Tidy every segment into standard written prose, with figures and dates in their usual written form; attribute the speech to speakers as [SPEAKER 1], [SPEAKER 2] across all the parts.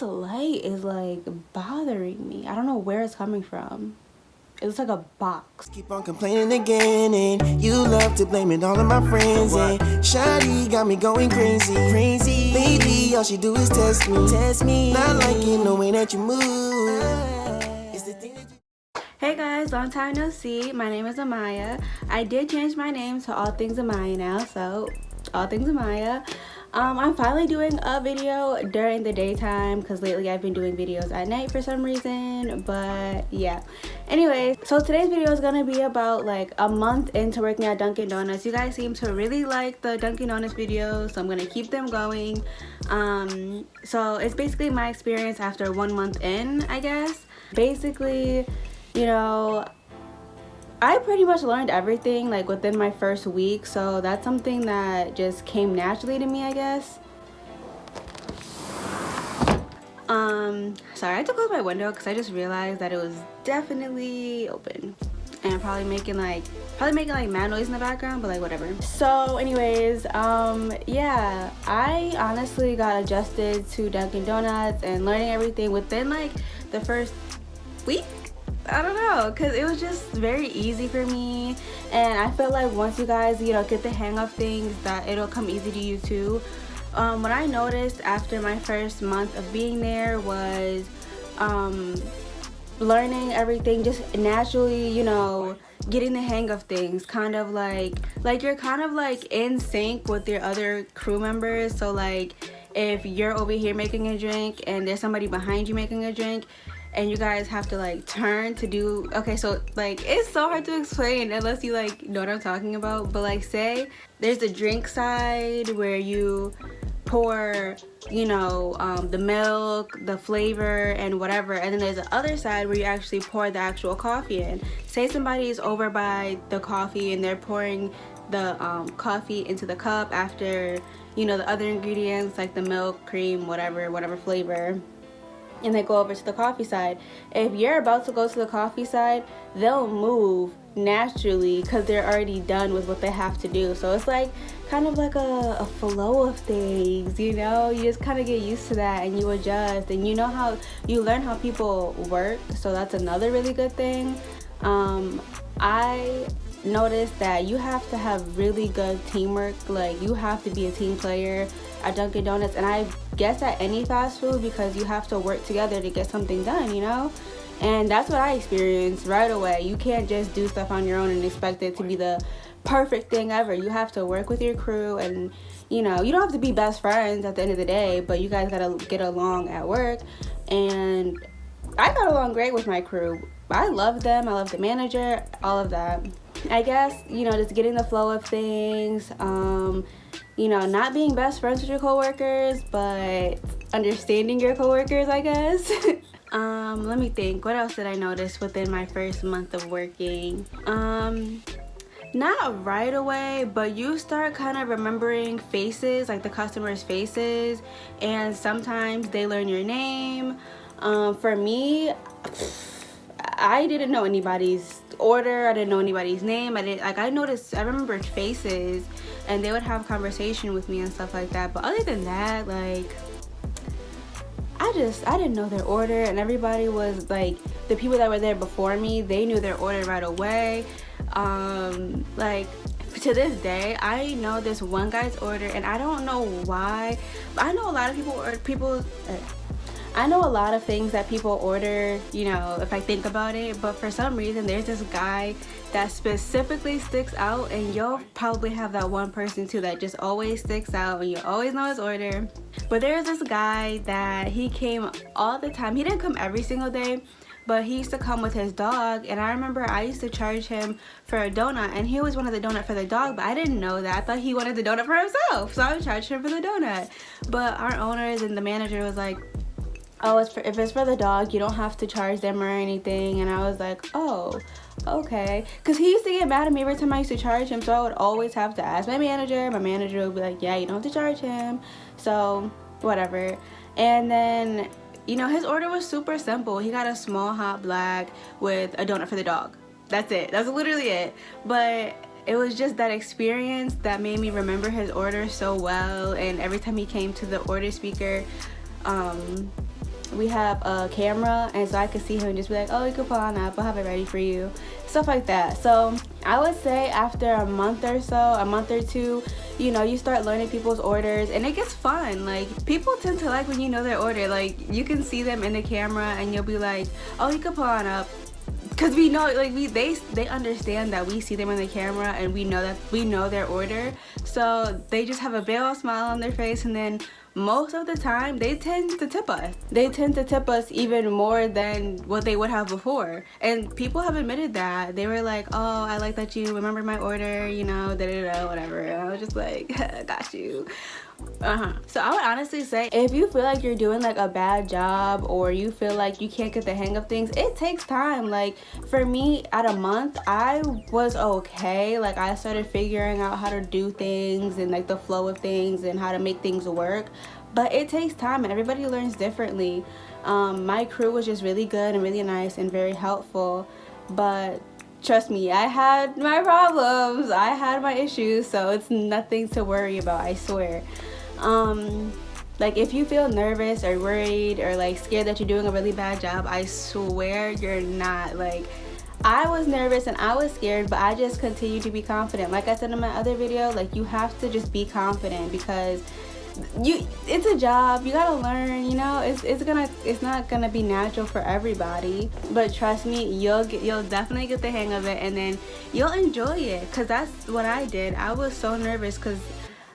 [SPEAKER 1] This light is like bothering me. I don't know where it's coming from. It looks like a box.
[SPEAKER 2] Keep on complaining again, and you love to blame it all on my friends. And Shawty got me going crazy. Lately, all she do is test me. Not liking the way that you move. It's the thing that you...
[SPEAKER 1] Hey guys, long time no see. My name is Amaya. I did change my name to All Things Amaya now, so All Things Amaya. I'm finally doing a video during the daytime because lately I've been doing videos at night for some reason, but yeah. Anyways, so today's video is gonna be about like a month into working at Dunkin' Donuts. You guys seem to really like the Dunkin' Donuts videos, so I'm gonna keep them going. So it's basically my experience after 1 month in, I guess. Basically, you know, I pretty much learned everything like within my first week, so that's something that just came naturally to me, I guess. Sorry, I had to close my window because I just realized that it was definitely open and probably making like mad noise in the background, but like whatever. So anyways, yeah, I honestly got adjusted to Dunkin' Donuts and learning everything within like the first week. I don't know, because it was just very easy for me, and I feel like once you guys, you know, get the hang of things, that it'll come easy to you too. What I noticed after my first month of being there was learning everything just naturally, you know, getting the hang of things, kind of like you're kind of like in sync with your other crew members. So like if you're over here making a drink and there's somebody behind you making a drink, and you guys have to like turn to do, okay, so like it's so hard to explain unless you like know what I'm talking about, but like say there's the drink side where you pour, you know, the milk, the flavor and whatever, and then there's the other side where you actually pour the actual coffee in. Say somebody is over by the coffee and they're pouring the coffee into the cup after, you know, the other ingredients like the milk, cream, whatever flavor, and they go over to the coffee side. If you're about to go to the coffee side, they'll move naturally because they're already done with what they have to do. So it's like kind of like a flow of things, you know. You just kind of get used to that and you adjust, and you know how you learn how people work, so that's another really good thing. I noticed that you have to have really good teamwork. Like you have to be a team player at Dunkin' Donuts, and I guess at any fast food, because you have to work together to get something done, you know. And that's what I experienced right away. You can't just do stuff on your own and expect it to be the perfect thing ever. You have to work with your crew, and you know, you don't have to be best friends at the end of the day, but you guys gotta get along at work. And I got along great with my crew. I love them, I love the manager, all of that. I guess, you know, just getting the flow of things, you know, not being best friends with your coworkers, but understanding your coworkers, I guess. Let me think, what else did I notice within my first month of working? Not right away, but you start kind of remembering faces, like the customers' faces, and sometimes they learn your name. For me, I didn't know anybody's order, I didn't know anybody's name, I remembered faces, and they would have conversation with me and stuff like that. But other than that, like I didn't know their order, and everybody was like, the people that were there before me, they knew their order right away. Like to this day, I know this one guy's order, and I don't know why, but I know a lot of I know a lot of things that people order, you know, if I think about it, but for some reason there's this guy that specifically sticks out, and you'll probably have that one person too that just always sticks out and you always know his order. But there's this guy that he came all the time. He didn't come every single day, but he used to come with his dog, and I remember I used to charge him for a donut, and he always wanted the donut for the dog, but I didn't know that. I thought he wanted the donut for himself, so I would charge him for the donut. But our owners and the manager was like, oh, if it's for the dog, you don't have to charge them or anything. And I was like, oh, okay. Because he used to get mad at me every time I used to charge him, so I would always have to ask my manager. My manager would be like, yeah, you don't have to charge him. So, whatever. And then, you know, his order was super simple. He got a small hot black with a donut for the dog. That's it. That's literally it. But it was just that experience that made me remember his order so well. And every time he came to the order speaker, we have a camera, and so I could see him and just be like, oh, you can pull on up, I'll have it ready for you, stuff like that. So I would say after a month or so, a month or two, you know, you start learning people's orders, and it gets fun. Like, people tend to like when you know their order. Like, you can see them in the camera and you'll be like, oh, you can pull on up, because we know, like, they understand that we see them on the camera and we know their order, so they just have a big old smile on their face. And then most of the time they tend to tip us even more than what they would have before. And people have admitted that. They were like, oh, I like that you remember my order, you know, whatever. And I was just like, got you. So I would honestly say, if you feel like you're doing like a bad job, or you feel like you can't get the hang of things, it takes time. Like, for me, at a month, I was okay. Like, I started figuring out how to do things and like the flow of things and how to make things work, but it takes time and everybody learns differently. My crew was just really good and really nice and very helpful, but trust me, I had my problems, I had my issues, so it's nothing to worry about, I swear. Like, if you feel nervous or worried or like scared that you're doing a really bad job, I swear you're not. Like, I was nervous and I was scared, but I just continued to be confident. Like I said in my other video, like, you have to just be confident, because it's a job, you gotta learn, you know. It's not gonna be natural for everybody, but trust me, you'll definitely get the hang of it, and then you'll enjoy it. Because that's what I did. I was so nervous because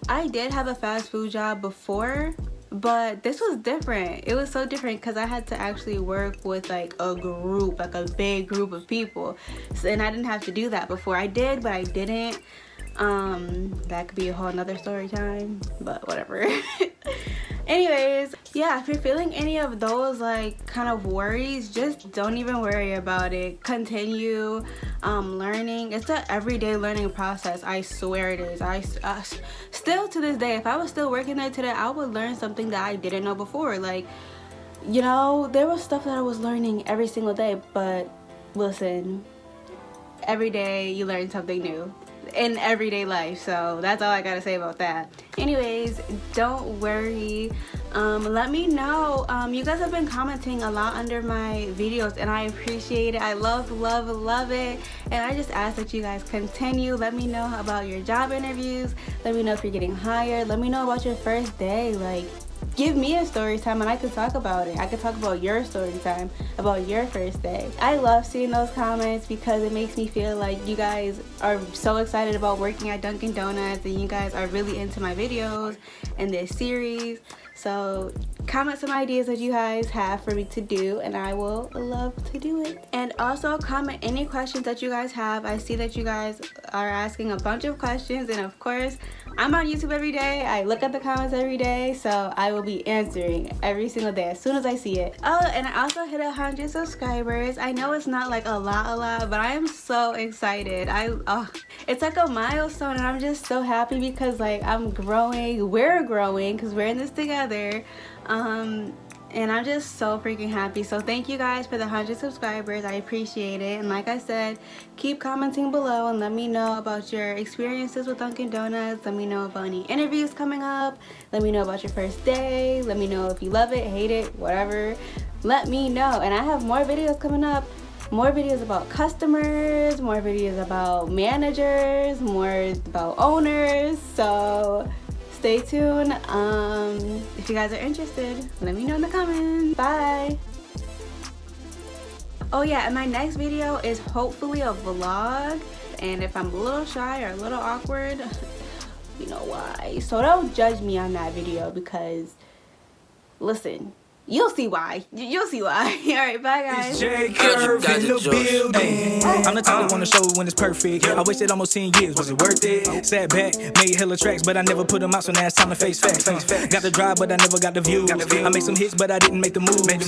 [SPEAKER 1] I did have a fast food job before, but this was different. It was so different because I had to actually work with like a group, like a big group of people, and I didn't have to do that before. I did, but I didn't. That could be a whole nother story time, but whatever. Anyways, yeah, if you're feeling any of those like kind of worries, just don't even worry about it. Continue learning. It's an everyday learning process, I swear it is. Still to this day, if I was still working there today, I would learn something that I didn't know before. Like, you know, there was stuff that I was learning every single day, but listen, every day you learn something new in everyday life. So that's all I gotta say about that. Anyways, don't worry. Let me know. You guys have been commenting a lot under my videos, and I appreciate it. I love it, and I just ask that you guys continue. Let me know about your job interviews. Let me know if you're getting hired. Let me know about your first day. Like, give me a story time and I can talk about it. I can talk about your story time, about your first day. I love seeing those comments because it makes me feel like you guys are so excited about working at Dunkin' Donuts, and you guys are really into my videos and this series. So comment some ideas that you guys have for me to do, and I will love to do it. And also comment any questions that you guys have. I see that you guys are asking a bunch of questions, and of course, I'm on YouTube every day. I look at the comments every day, so I will be answering every single day as soon as I see it. Oh, and I also hit 100 subscribers. I know it's not like a lot, but I am so excited. It's like a milestone, and I'm just so happy because like I'm growing. We're growing because we're in this together. And I'm just so freaking happy. So thank you guys for the 100 subscribers. I appreciate it. And like I said, keep commenting below and let me know about your experiences with Dunkin' Donuts. Let me know about any interviews coming up. Let me know about your first day. Let me know if you love it, hate it, whatever. Let me know. And I have more videos coming up. More videos about customers, more videos about managers, more about owners. So stay tuned. If you guys are interested, let me know in the comments. Bye. Oh yeah, and my next video is hopefully a vlog, and if I'm a little shy or a little awkward, you know why. So don't judge me on that video, because listen, you'll see why. You'll see why. All right, bye guys.
[SPEAKER 3] I'm the type that wanna show it when it's perfect. I wasted almost 10 years, was it worth it? Sat back, made hella tracks, but I never put them out, so now it's time to face facts. Got the drive, but I never got the view. I made some hits, but I didn't make the move.